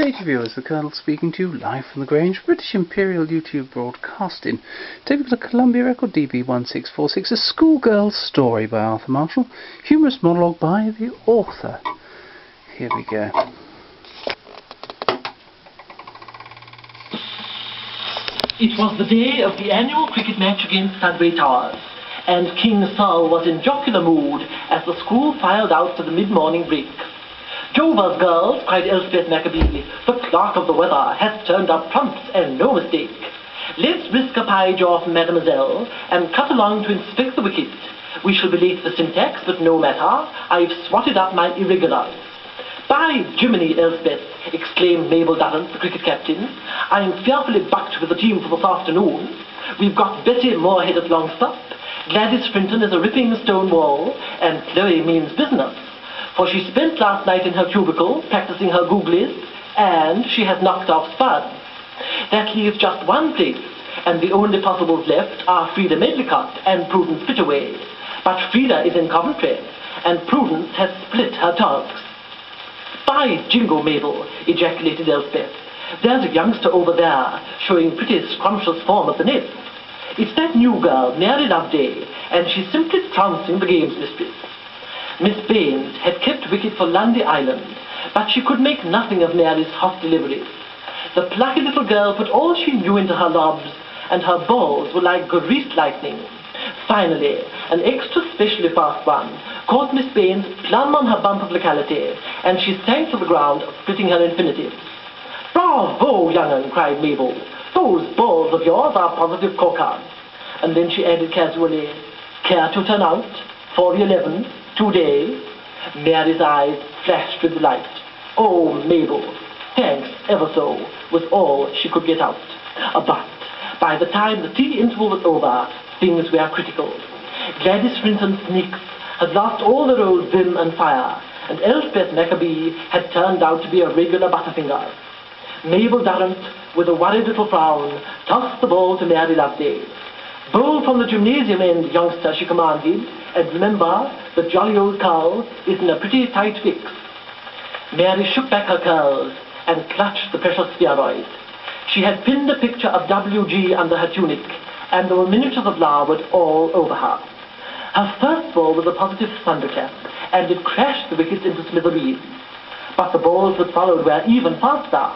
Hey viewers, the Colonel speaking to you live from the Grange, British Imperial YouTube Broadcasting. Tape of the Columbia Record DB1646, a schoolgirl's story by Arthur Marshall, humorous monologue by the author. Here we go. It was the day of the annual cricket match against Studway Towers, and King Sol was in jocular mood as the school filed out for the mid-morning break. "Jover's girls," cried Elspeth Maccabee, "the clerk of the weather has turned up trumps and no mistake. Let's risk a pie jaw from Mademoiselle and cut along to inspect the wicket. We shall be late for syntax, but no matter, I've swatted up my irregulars." "By Jiminy, Elspeth," exclaimed Mabel Durrant, the cricket captain, "I'm fearfully bucked with the team for this afternoon. We've got Betty Moorhead at long stop, Gladys Frinton is a ripping stone wall, and Chloe means business, for she spent last night in her cubicle practicing her googlies, and she has knocked off Spuds. That leaves just one place, and the only possibles left are Frida Medlicott and Prudence Pitaway. But Frida is in Coventry, and Prudence has split her tongues." "By Jingo, Mabel," ejaculated Elspeth, "there's a youngster over there showing pretty scrumptious form at the nest. It's that new girl, Mary Loveday, and she's simply trouncing the games mistress." Miss Baines had kept wicket for Lundy Island, but she could make nothing of Mary's hot deliveries. The plucky little girl put all she knew into her lobs, and her balls were like greased lightning. Finally, an extra specially fast one caught Miss Baines plumb on her bump of locality, and she sank to the ground, splitting her infinitives. "Bravo, young'un," cried Mabel. "Those balls of yours are positive corkers." And then she added casually, "Care to turn out for the 11th today?" Mary's eyes flashed with delight. "Oh, Mabel, thanks ever so," was all she could get out. But by the time the tea interval was over, things were critical. Gladys Frinton's sneaks had lost all their old vim and fire, and Elspeth Maccabee had turned out to be a regular butterfinger. Mabel Durrant, with a worried little frown, tossed the ball to Mary Loveday. "Bowl from the gymnasium end, youngster," she commanded, "and remember, the jolly old cow is in a pretty tight fix." Mary shook back her curls and clutched the precious spheroid. She had pinned a picture of W.G. under her tunic, and there were miniatures of Larwood all over her. Her first ball was a positive thunderclap, and it crashed the wickets into smithereens. But the balls that followed were even faster.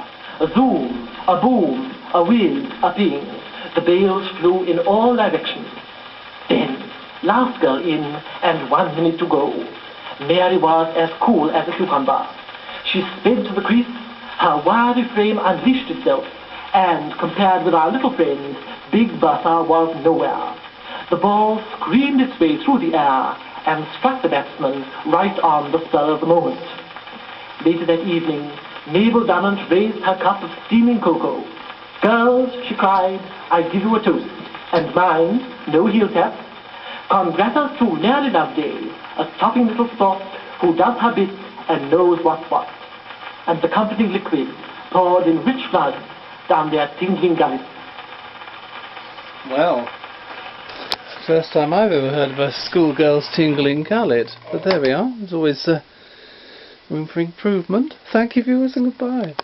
A zoom, a boom, a whiz, a ping. The bails flew in all directions. Then, last girl in, and 1 minute to go. Mary was as cool as a cucumber. She sped to the crease, her wiry frame unleashed itself, and compared with our little friend, Big Bertha was nowhere. The ball screamed its way through the air and struck the batsman right on the spur of the moment. Later that evening, Mabel Durrant raised her cup of steaming cocoa. "Girls," she cried, "I give you a toast, and mind, no heel tap. Congratas to Mary Loveday, a topping little spot who does her bit and knows what's what." And the comforting liquid poured in rich floods down their tingling gullets. Well, first time I've ever heard of a schoolgirl's tingling gullet, but there we are. There's always room for improvement. Thank you viewers and goodbye.